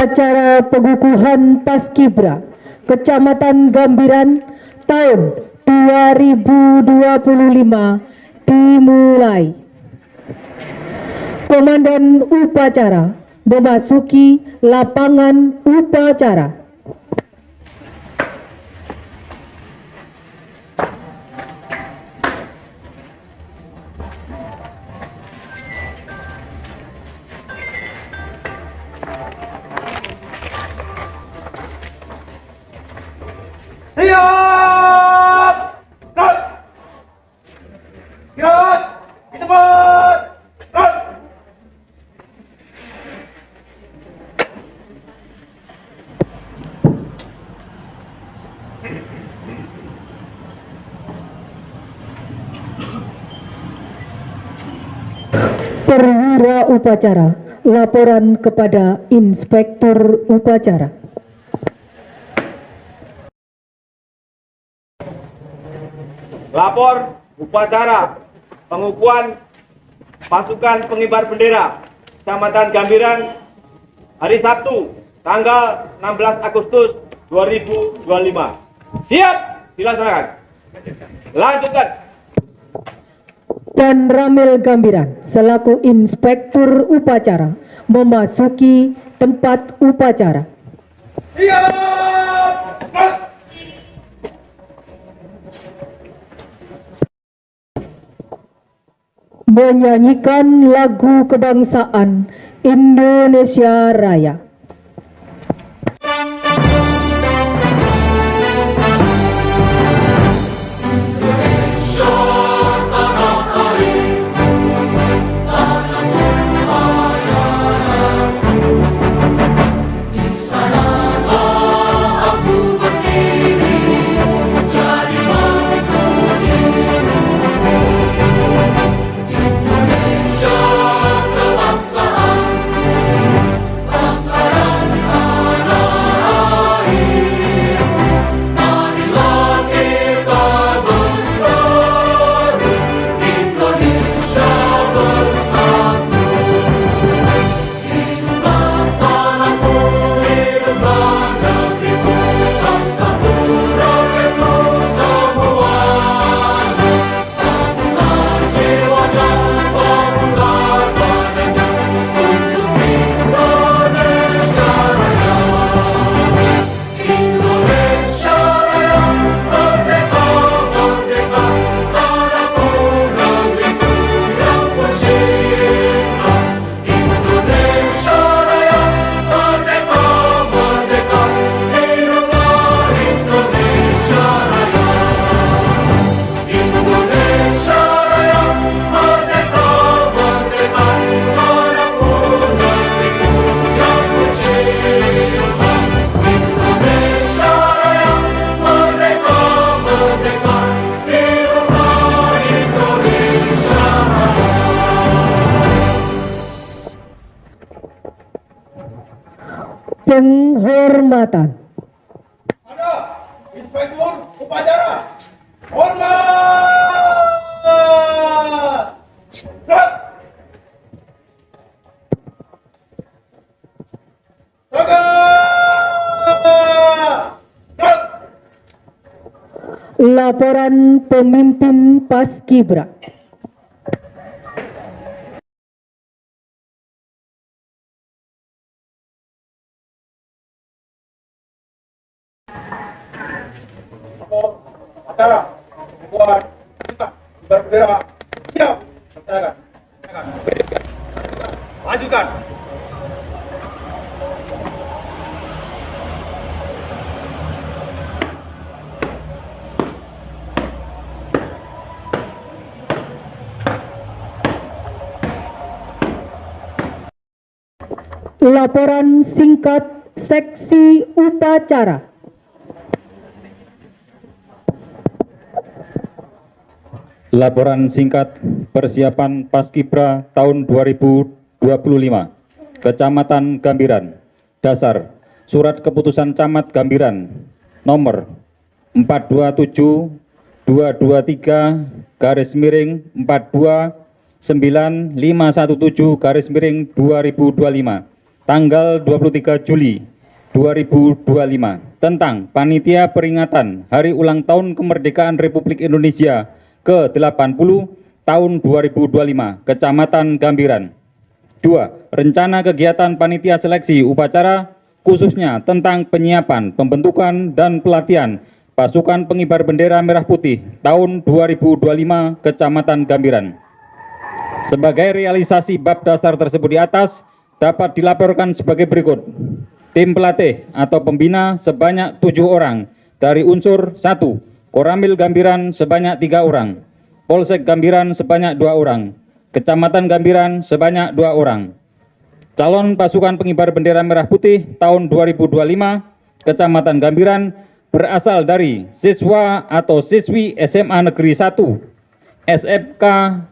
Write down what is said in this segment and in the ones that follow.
Upacara pengukuhan Paskibra Kecamatan Gambiran tahun 2025 dimulai. Komandan upacara memasuki lapangan upacara. Siap! Gerak! Gerak! Di tempat! Gerak! Perwira upacara, laporan kepada Inspektur Upacara. Lapor upacara pengukuhan pasukan pengibar bendera Kecamatan Gambiran hari Sabtu tanggal 16 Agustus 2025. Siap dilaksanakan. Lanjutkan. Dan Ramil Gambiran selaku Inspektur Upacara memasuki tempat upacara. Siap! Menyanyikan lagu kebangsaan Indonesia Raya. Penghormatan. Ada Inspektur Upacara. Hormat! Gerak! Gerak! Laporan pemimpin Paskibra. Acara buat kita berbendera siap laksanakan. Lanjutkan. Laporan singkat seksi upacara. Laporan singkat persiapan Paskibra tahun 2025 Kecamatan Gambiran. Dasar Surat Keputusan Camat Gambiran nomor 427/223/429517/2025 tanggal 23 Juli 2025 tentang Panitia Peringatan Hari Ulang Tahun Kemerdekaan Republik Indonesia ke-80 tahun 2025, Kecamatan Gambiran. 2. Rencana kegiatan Panitia Seleksi Upacara khususnya tentang penyiapan, pembentukan, dan pelatihan Pasukan Pengibar Bendera Merah Putih tahun 2025, Kecamatan Gambiran. Sebagai realisasi bab dasar tersebut di atas dapat dilaporkan sebagai berikut. Tim pelatih atau pembina sebanyak 7 orang dari unsur 1. Koramil Gambiran sebanyak 3 orang, Polsek Gambiran sebanyak 2 orang, Kecamatan Gambiran sebanyak 2 orang. Calon pasukan pengibar bendera merah putih tahun 2025 Kecamatan Gambiran berasal dari siswa atau siswi SMA Negeri 1, SMK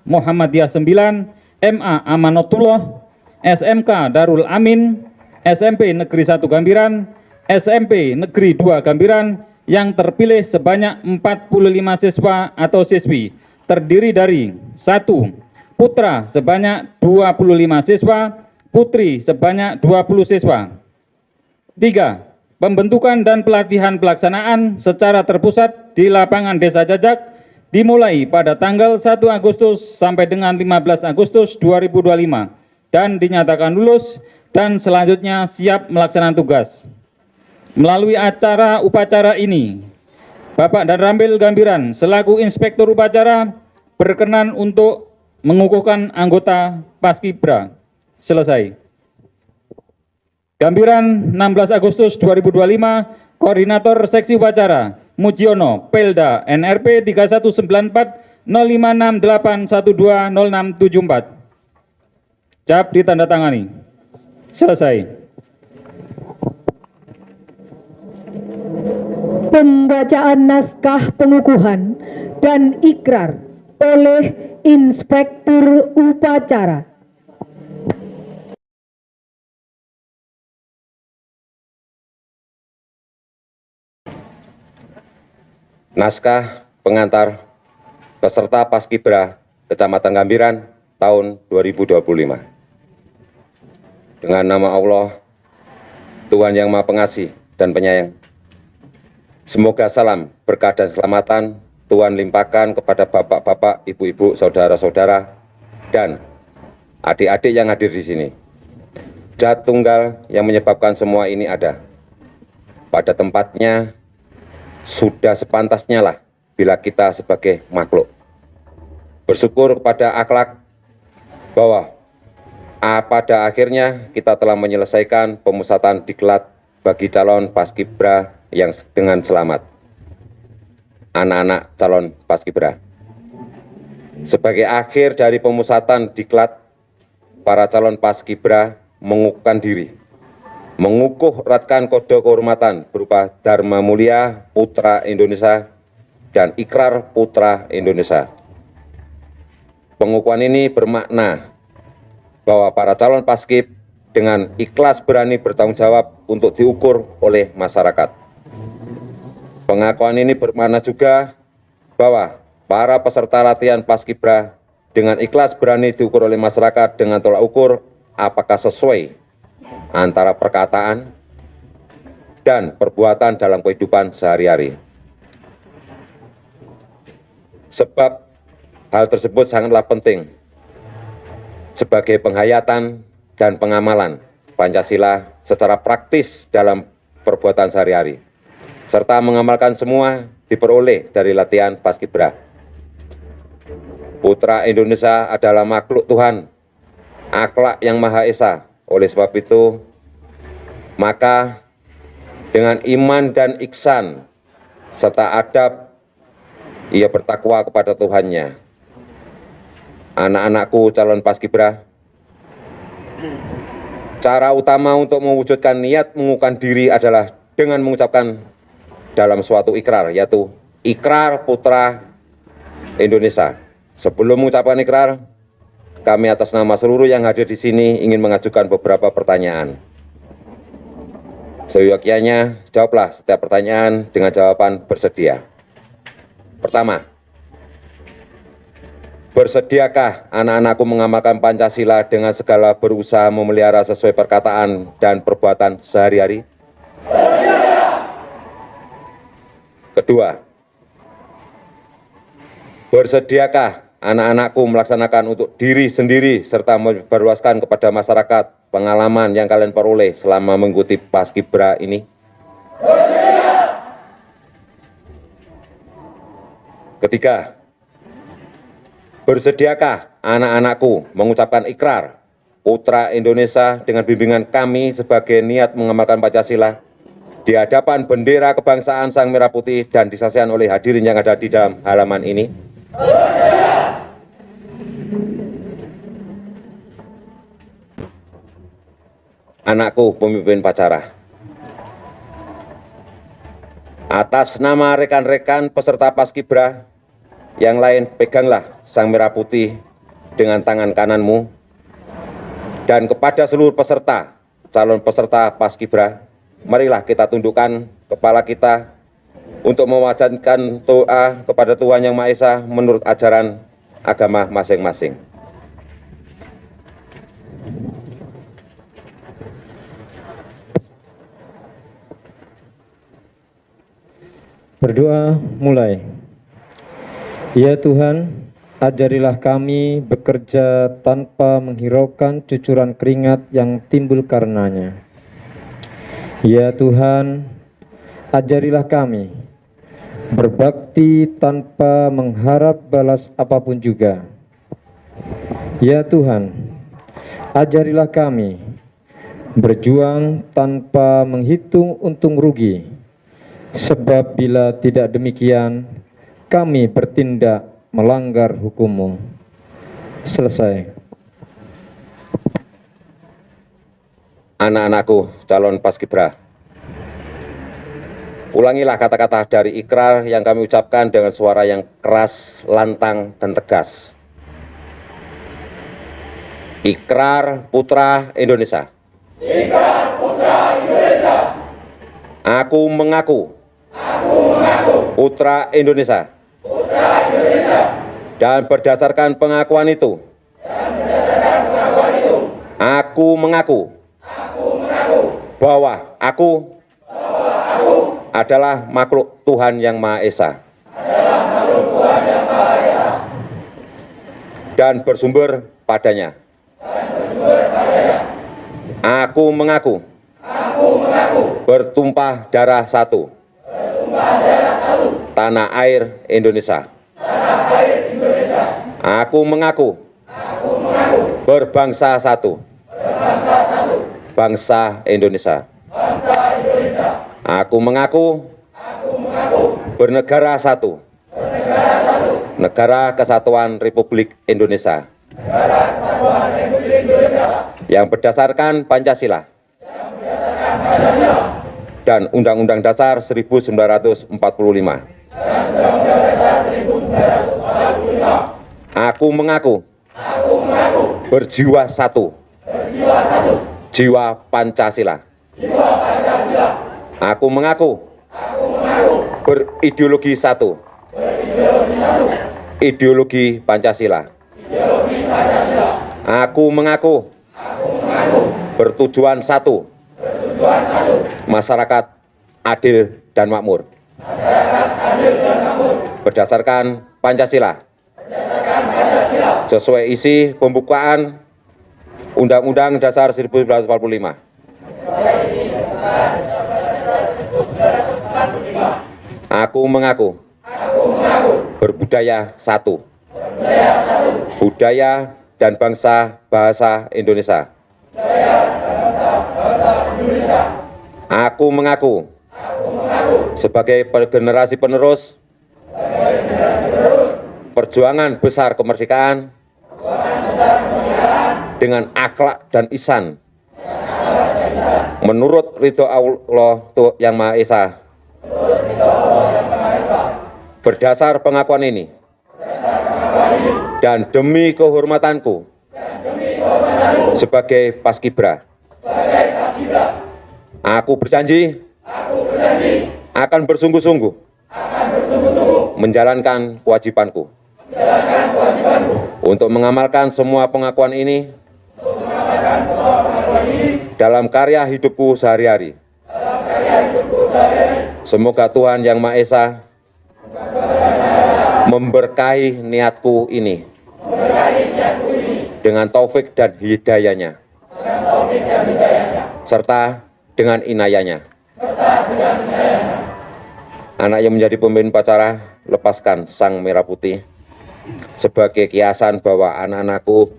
Muhammadiyah 9, MA Amanatullah, SMK Darul Amin, SMP Negeri 1 Gambiran, SMP Negeri 2 Gambiran yang terpilih sebanyak 45 siswa atau siswi terdiri dari 1. Putra sebanyak 25 siswa, putri sebanyak 20 siswa. 3. Pembentukan dan pelatihan pelaksanaan secara terpusat di lapangan Desa Jajak dimulai pada tanggal 1 Agustus sampai dengan 15 Agustus 2025 dan dinyatakan lulus dan selanjutnya siap melaksanakan tugas. Melalui acara upacara ini, Bapak Danramil Gambiran selaku Inspektur Upacara berkenan untuk mengukuhkan anggota Paskibra. Selesai. Gambiran 16 Agustus 2025, Koordinator Seksi Upacara, Mujiono, Pelda, NRP 3194 0568120674. Cap ditandatangani. Selesai. Pembacaan naskah pengukuhan dan ikrar oleh Inspektur Upacara. Naskah pengantar peserta Paskibra Kecamatan Gambiran tahun 2025. Dengan nama Allah, Tuhan yang Maha Pengasih dan Penyayang, semoga salam berkah dan keselamatan Tuhan limpahkan kepada bapak-bapak, ibu-ibu, saudara-saudara, dan adik-adik yang hadir di sini. Zat tunggal yang menyebabkan semua ini ada. Pada tempatnya, sudah sepantasnya lah bila kita sebagai makhluk bersyukur kepada akhlak bahwa pada akhirnya kita telah menyelesaikan pemusatan diklat bagi calon Paskibra yang dengan selamat. Anak-anak calon Paskibra. Sebagai akhir dari pemusatan diklat, para calon Paskibra mengukuhkan diri, mengukuh eratkan kode kehormatan berupa Dharma Mulia Putra Indonesia dan Ikrar Putra Indonesia. Pengukuhan ini bermakna bahwa para calon Paskib dengan ikhlas berani bertanggung jawab untuk diukur oleh masyarakat. Pengakuan ini bermakna juga bahwa para peserta latihan Paskibra dengan ikhlas berani diukur oleh masyarakat dengan tolak ukur apakah sesuai antara perkataan dan perbuatan dalam kehidupan sehari-hari. Sebab hal tersebut sangatlah penting sebagai penghayatan dan pengamalan Pancasila secara praktis dalam perbuatan sehari-hari, serta mengamalkan semua diperoleh dari latihan Paskibra. Putra Indonesia adalah makhluk Tuhan, akhlak yang Maha Esa. Oleh sebab itu, maka dengan iman dan ihsan serta adab, ia bertakwa kepada Tuhannya. Anak-anakku calon Paskibra, cara utama untuk mewujudkan niat mengukuhkan diri adalah dengan mengucapkan dalam suatu ikrar, yaitu Ikrar Putra Indonesia. Sebelum mengucapkan ikrar, kami atas nama seluruh yang hadir di sini ingin mengajukan beberapa pertanyaan. Seyogyanya, jawablah setiap pertanyaan dengan jawaban bersedia. Pertama, Bersediakah anak-anakku mengamalkan Pancasila dengan segala berusaha memelihara sesuai perkataan dan perbuatan sehari-hari? Kedua, bersediakah anak-anakku melaksanakan untuk diri sendiri serta memperluaskan kepada masyarakat pengalaman yang kalian peroleh selama mengikuti Paskibra ini? Ketiga, bersediakah anak-anakku mengucapkan ikrar Putra Indonesia dengan bimbingan kami sebagai niat mengamalkan Pancasila di hadapan bendera kebangsaan Sang Merah Putih dan disaksikan oleh hadirin yang ada di dalam halaman ini? Anakku pemimpin upacara, atas nama rekan-rekan peserta Paskibra yang lain, peganglah Sang Merah Putih dengan tangan kananmu, dan kepada seluruh peserta, calon peserta Paskibra, marilah kita tundukkan kepala kita untuk mewajarkan doa kepada Tuhan Yang Maha Esa menurut ajaran agama masing-masing. Berdoa mulai. Ya Tuhan, ajarilah kami bekerja tanpa menghiraukan cucuran keringat yang timbul karenanya. Ya Tuhan, ajarilah kami berbakti tanpa mengharap balas apapun juga. Ya Tuhan, ajarilah kami berjuang tanpa menghitung untung rugi, sebab bila tidak demikian, kami bertindak melanggar hukum-Mu. Selesai. Anak-anakku calon Paskibra, ulangilah kata-kata dari ikrar yang kami ucapkan dengan suara yang keras, lantang, dan tegas. Ikrar Putra Indonesia. Ikrar Putra Indonesia. Aku mengaku. Putra Indonesia. Dan berdasarkan pengakuan itu, aku mengaku bahwa aku adalah makhluk Tuhan Yang Maha Esa dan bersumber padanya. Aku mengaku bertumpah darah satu tanah air Indonesia. Aku mengaku berbangsa satu bangsa Indonesia. Aku mengaku bernegara satu negara kesatuan Republik Indonesia yang berdasarkan Pancasila dan Undang-Undang Dasar 1945. Aku mengaku berjiwa satu, jiwa Pancasila. Aku mengaku berideologi satu, ideologi Pancasila. Aku mengaku bertujuan satu, masyarakat adil dan makmur. Berdasarkan Pancasila, sesuai isi pembukaan Undang-Undang Dasar 1945. Aku mengaku berbudaya satu, budaya dan bangsa bahasa Indonesia. Aku mengaku sebagai generasi penerus perjuangan besar kemerdekaan dengan akhlak dan ihsan menurut ridho Allah Yang Maha Esa. Berdasar pengakuan ini dan demi kehormatanku sebagai Paskibra, aku berjanji akan bersungguh-sungguh menjalankan kewajibanku untuk mengamalkan semua pengakuan ini dalam karya hidupku sehari-hari. Semoga Tuhan Yang Maha Esa memberkahi niatku ini dengan taufik dan hidayahnya, serta dengan inayahnya. Anak yang menjadi pemimpin upacara, lepaskan sang merah putih sebagai kiasan bahwa anak-anakku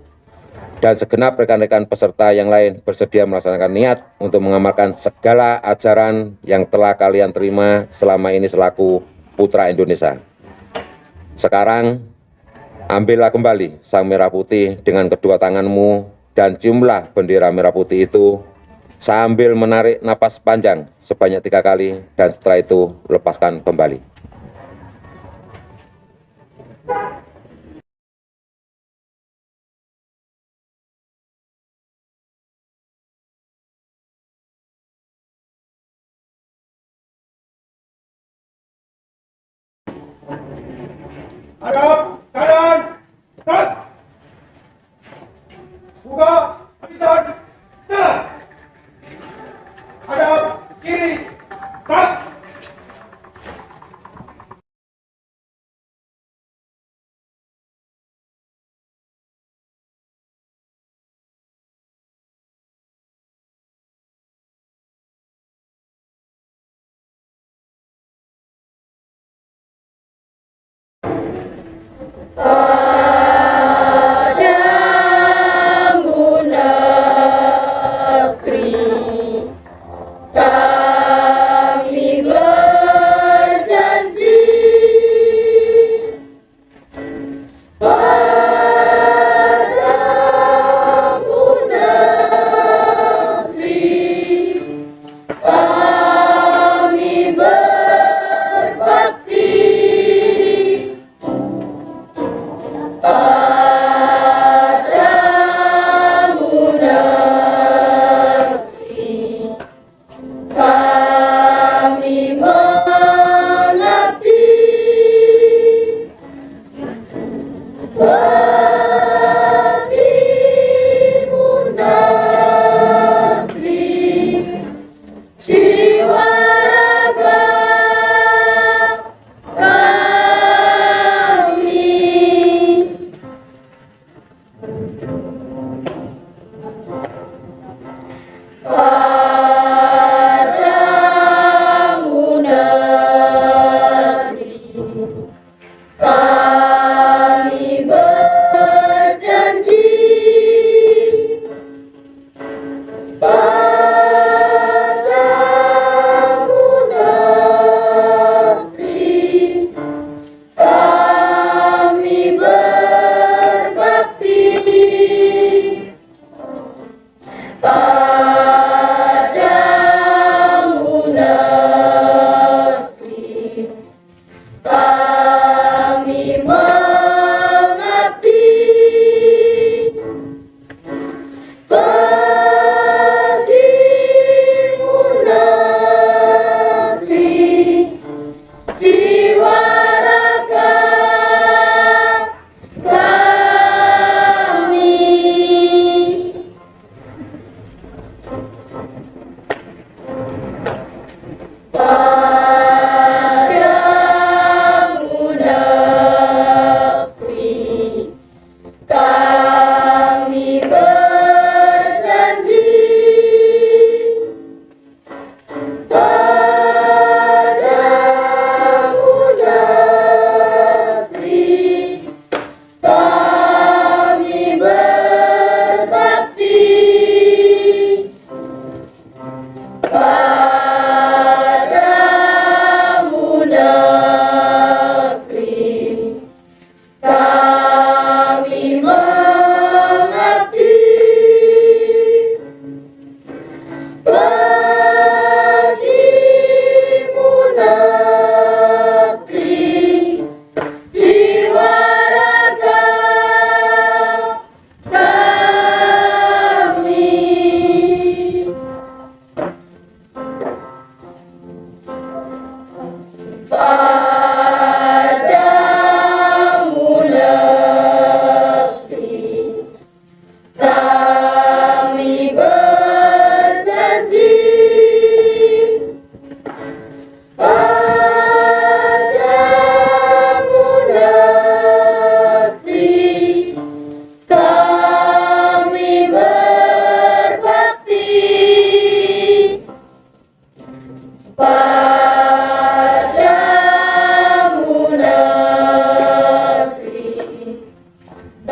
dan segenap rekan-rekan peserta yang lain bersedia melaksanakan niat untuk mengamalkan segala ajaran yang telah kalian terima selama ini selaku putra Indonesia. Sekarang, ambillah kembali sang merah putih dengan kedua tanganmu dan ciumlah bendera merah putih itu sambil menarik napas panjang sebanyak 3 kali dan setelah itu lepaskan kembali. Hadap kanan, gerak. Buka barisan, jalan. Hadap kiri, gerak.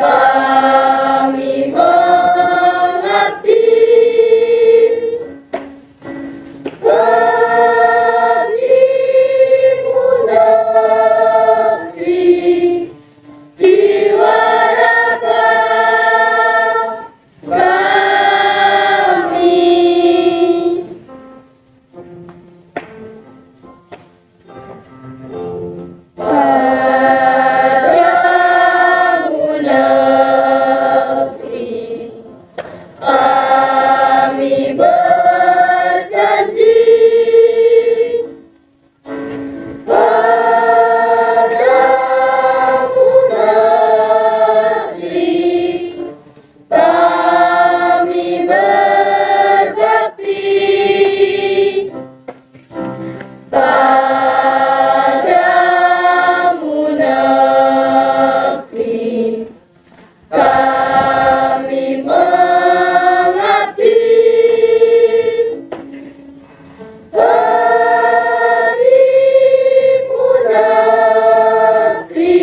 Kami mengabdi bagimu negeri, jiwa raga kami. Padamu negeri kami berjanji, padamu negeri kami berbakti, padamu negeri kami mengabdi, bagimu negeri,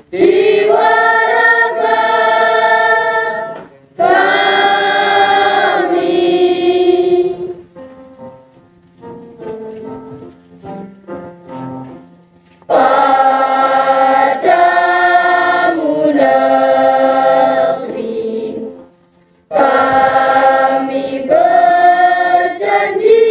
jiwa raga kami. Padamu negeri kami berjanji,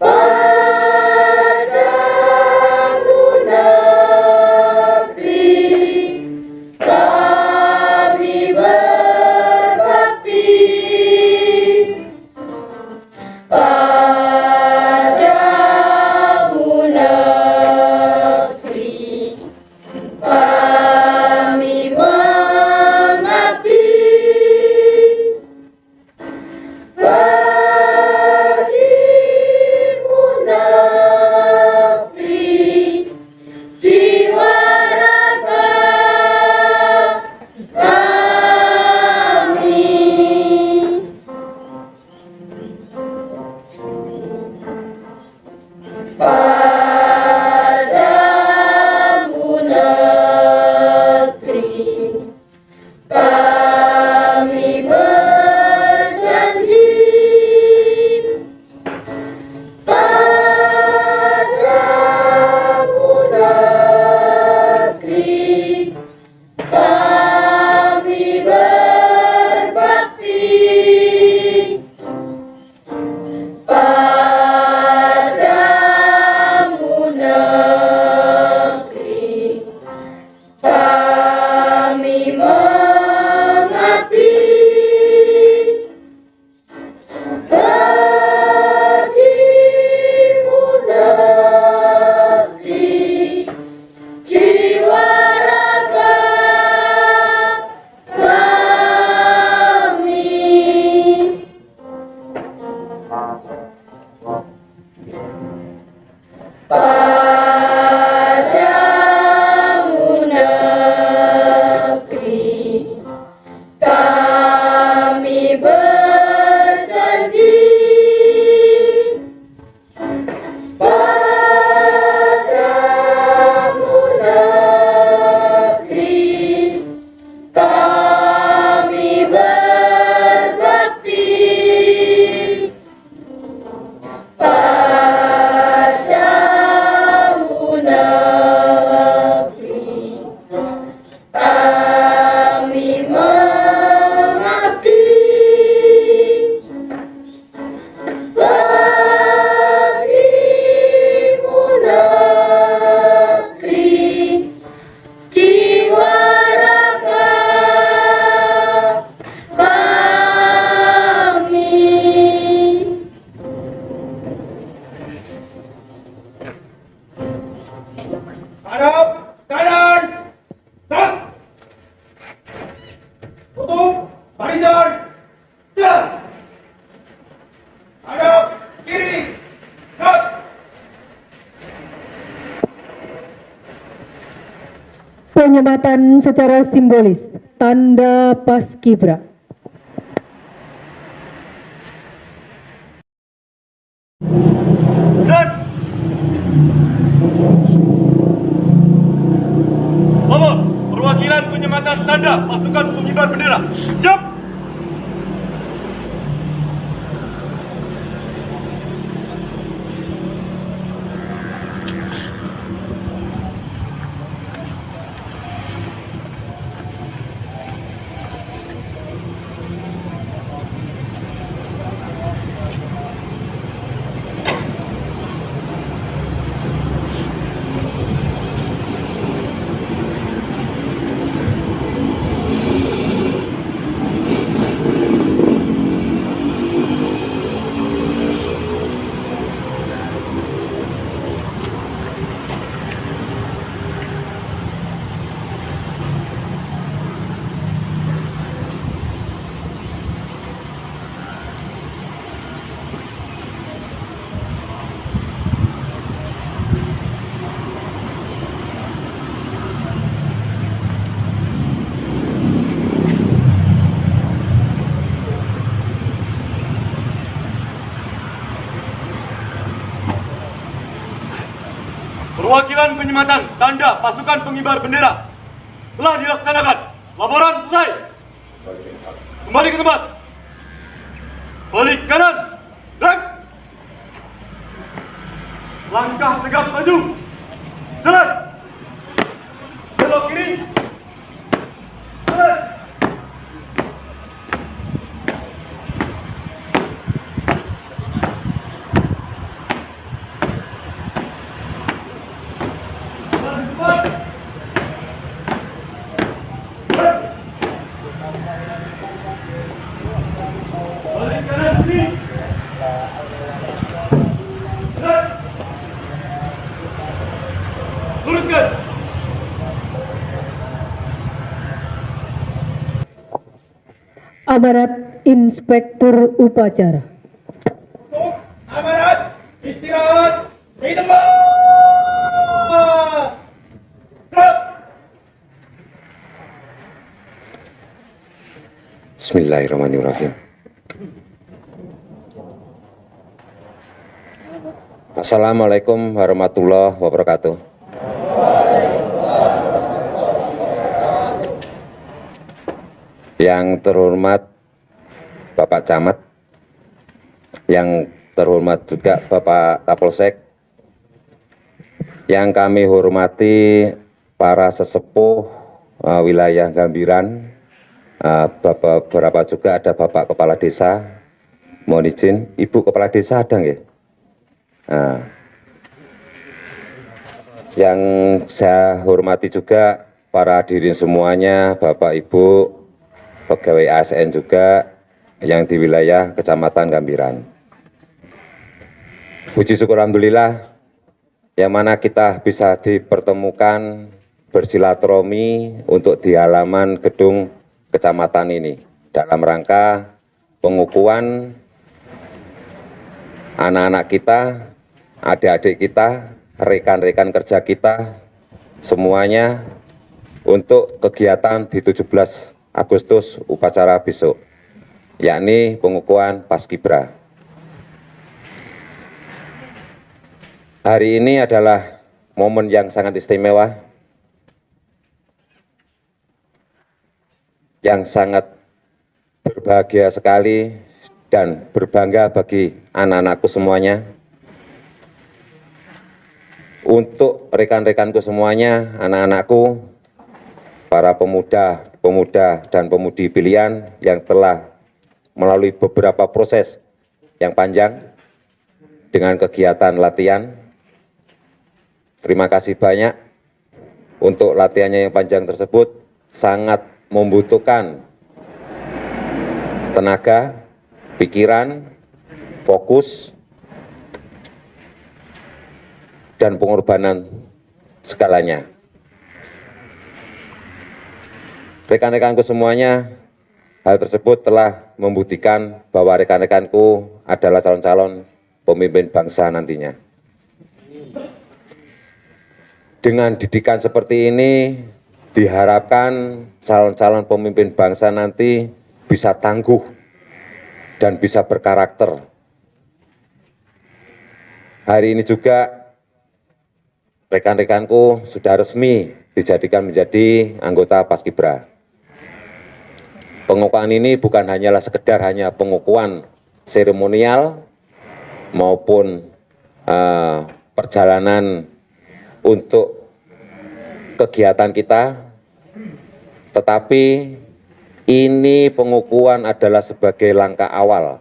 padamu negeri kami berbakti, padamu negeri kami mengabdi, bagimu negeri, jiwa raga kami. Padamu negeri kami berjanji, padamu negeri kami berbakti, padamu negeri kami mengabdi, bagimu negeri, jiwa raga kami. Padamu negeri kami berjanji, padamu negeri kami berbakti, padamu negeri kami mengabdi, bagimu negeri, jiwa raga kami. Hadap kanan, tak. Tutup barisan, jalan. Hadap kiri, tak. Penyematan secara simbolis, tanda Paskibra. Gerak. dengan tanda pasukan pengibar bendera. Siap! Perwakilan penyematan tanda pasukan pengibar bendera telah dilaksanakan. Laporan selesai. Kembali ke tempat. Balik kanan. Gerak. Langkah tegap maju. Jalan. Belok kiri. Jalan. Balik kanan kiri. Gerak. Luruskan. Amanat Inspektur Upacara. Untuk amanat istirahat di tempat. Gerak. Bismillahirrahmanirrahim. Assalamualaikum warahmatullahi wabarakatuh. Yang terhormat Bapak Camat, yang terhormat juga Bapak Kapolsek, yang kami hormati para sesepuh wilayah Gambiran, beberapa juga ada Bapak Kepala Desa, mohon izin, Ibu Kepala Desa ada nggih? Yang saya hormati juga para hadirin semuanya, Bapak Ibu, pegawai ASN juga yang di wilayah Kecamatan Gambiran. Puji syukur alhamdulillah yang mana kita bisa dipertemukan bersilaturahmi untuk di halaman gedung kecamatan ini dalam rangka pengukuhan anak-anak kita, adik-adik kita, rekan-rekan kerja kita semuanya untuk kegiatan di 17 Agustus upacara besok, yakni pengukuhan Paskibra. Hari ini adalah momen yang sangat istimewa, yang sangat berbahagia sekali dan berbangga bagi anak-anakku semuanya. Untuk rekan-rekanku semuanya, anak-anakku, para pemuda dan pemudi pilihan yang telah melalui beberapa proses yang panjang dengan kegiatan latihan. Terima kasih banyak untuk latihannya yang panjang tersebut, sangat membutuhkan tenaga, pikiran, fokus, dan pengorbanan segalanya. Rekan-rekanku semuanya, hal tersebut telah membuktikan bahwa rekan-rekanku adalah calon-calon pemimpin bangsa nantinya. Dengan didikan seperti ini, diharapkan calon-calon pemimpin bangsa nanti bisa tangguh dan bisa berkarakter. Hari ini juga rekan-rekanku sudah resmi dijadikan menjadi anggota Paskibra. Pengukuhan ini bukan hanyalah sekedar hanya pengukuhan seremonial maupun perjalanan untuk kegiatan kita, tetapi ini pengukuhan adalah sebagai langkah awal.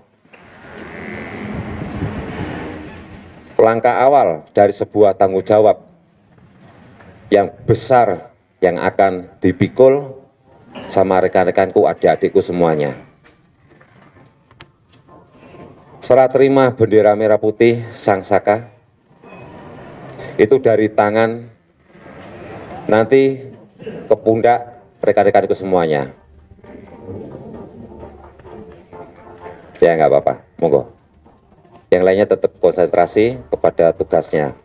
Langkah awal dari sebuah tanggung jawab yang besar yang akan dipikul sama rekan-rekanku, adik-adikku semuanya. Serah terima bendera merah putih Sang Saka itu dari tangan nanti ke pundak rekan-rekanku semuanya. Ya nggak apa-apa, monggo. Yang lainnya tetap konsentrasi kepada tugasnya.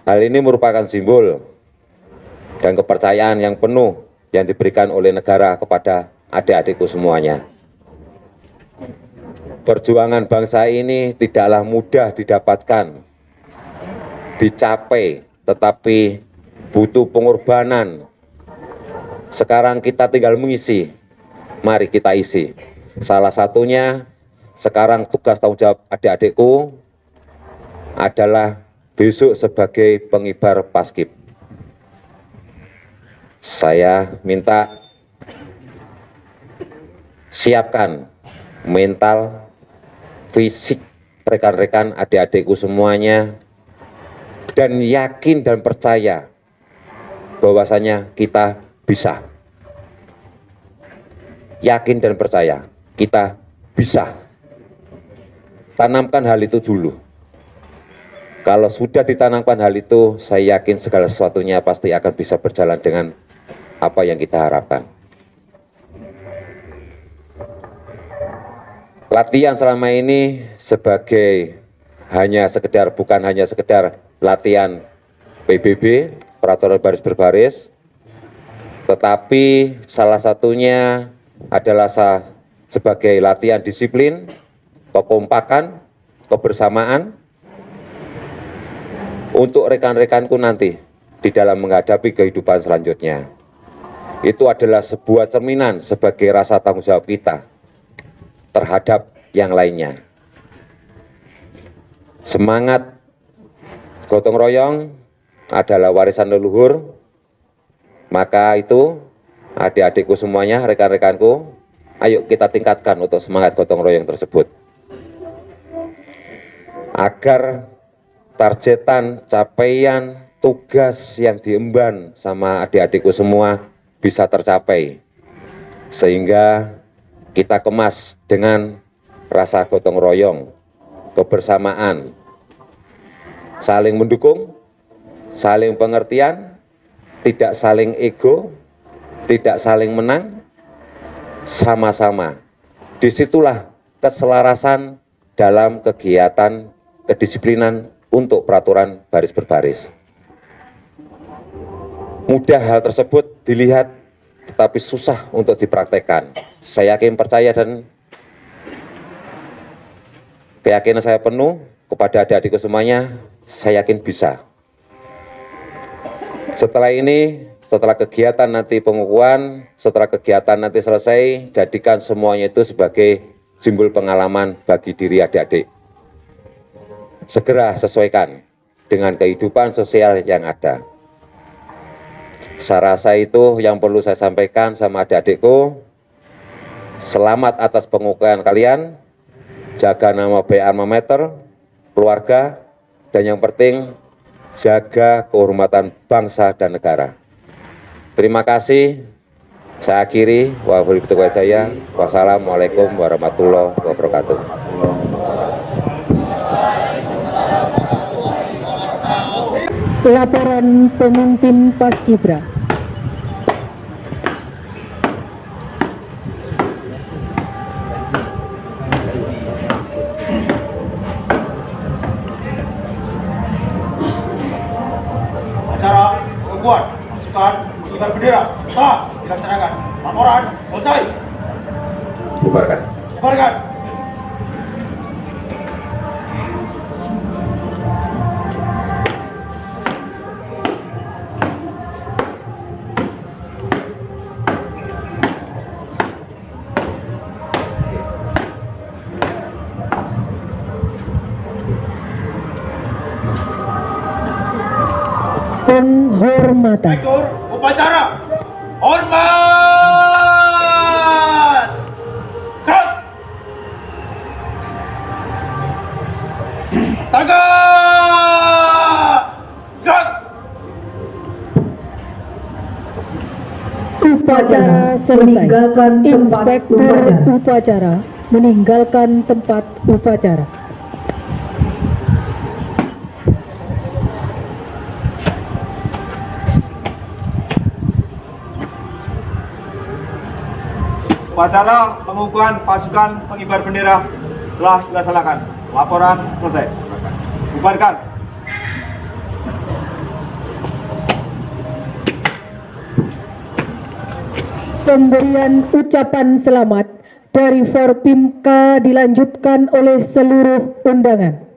Hal ini merupakan simbol dan kepercayaan yang penuh yang diberikan oleh negara kepada adik-adikku semuanya. Perjuangan bangsa ini tidaklah mudah didapatkan, dicapai, tetapi butuh pengorbanan. Sekarang kita tinggal mengisi, mari kita isi. Salah satunya sekarang tugas tanggung jawab adik-adikku adalah besok sebagai pengibar Paskib. Saya minta siapkan mental, fisik rekan-rekan adik-adikku semuanya, dan yakin dan percaya bahwasanya kita bisa. Yakin dan percaya kita bisa. Tanamkan hal itu dulu. Kalau sudah ditanamkan hal itu, saya yakin segala sesuatunya pasti akan bisa berjalan dengan apa yang kita harapkan. Latihan selama ini bukan hanya sekedar latihan PBB, peraturan baris berbaris, tetapi salah satunya adalah sebagai latihan disiplin, kekompakan, kebersamaan untuk rekan-rekanku nanti di dalam menghadapi kehidupan selanjutnya. Itu adalah sebuah cerminan sebagai rasa tanggung jawab kita terhadap yang lainnya. Semangat gotong royong adalah warisan leluhur, maka itu adik-adikku semuanya, rekan-rekanku, ayo kita tingkatkan untuk semangat gotong royong tersebut. Agar targetan, capaian, tugas yang diemban sama adik-adikku semua bisa tercapai, sehingga kita kemas dengan rasa gotong royong, kebersamaan, saling mendukung, saling pengertian, tidak saling ego, tidak saling menang, sama-sama. Disitulah keselarasan dalam kegiatan kedisiplinan untuk peraturan baris berbaris. Mudah hal tersebut dilihat, tetapi susah untuk dipraktekkan. Saya yakin, percaya, dan keyakinan saya penuh kepada adik-adikku semuanya, saya yakin bisa. Setelah ini, setelah kegiatan nanti pengukuhan, setelah kegiatan nanti selesai, jadikan semuanya itu sebagai simbol pengalaman bagi diri adik-adik. Segera sesuaikan dengan kehidupan sosial yang ada. Saya rasa itu yang perlu saya sampaikan sama adik-adikku. Selamat atas pengukuhan kalian, jaga nama baik alma mater, keluarga, dan yang penting jaga kehormatan bangsa dan negara. Terima kasih. Saya akhiri. Wassalamualaikum warahmatullahi wabarakatuh. Laporan pemimpin Paskibra. Acara pengukuhan pasukan pengibar bendera telah dilaksanakan. Laporan selesai. Bubarkan. Bubarkan. Kehormatan. Inspektur upacara. Hormat. Gerak. Tagak. Gerak. Upacara selesai. Meninggalkan tempat Inspektur upacara meninggalkan tempat upacara. Upacara pengukuhan pasukan pengibar bendera telah dilaksanakan. Laporan selesai. Bubarkan. Pemberian ucapan selamat dari Forpimka dilanjutkan oleh seluruh undangan.